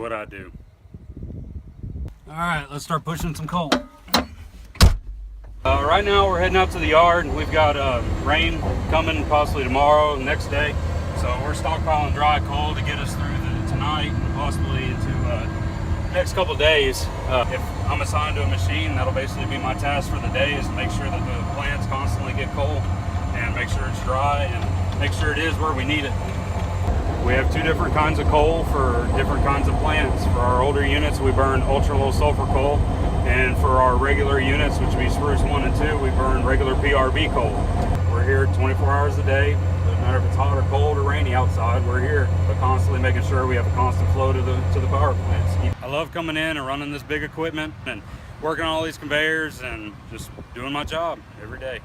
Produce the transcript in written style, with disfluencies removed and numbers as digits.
what I do. All right, let's start pushing some coal. Right now we're heading out to the yard. We've got rain coming possibly tomorrow, next day. So we're stockpiling dry coal to get us through tonight and possibly into next couple days. If I'm assigned to a machine, that'll basically be my task for the day, is to make sure that the plants constantly get coal and make sure it's dry and make sure it is where we need it. We have two different kinds of coal for different kinds of plants. For our older units, we burn ultra low sulfur coal, and for our regular units, which would be spruce 1 and 2, we burn regular PRB coal. We're here 24 hours a day. Doesn't matter if it's hot or cold or rainy outside, we're here, but constantly making sure we have a constant flow to the power plants. I love coming in and running this big equipment and working on all these conveyors and just doing my job every day.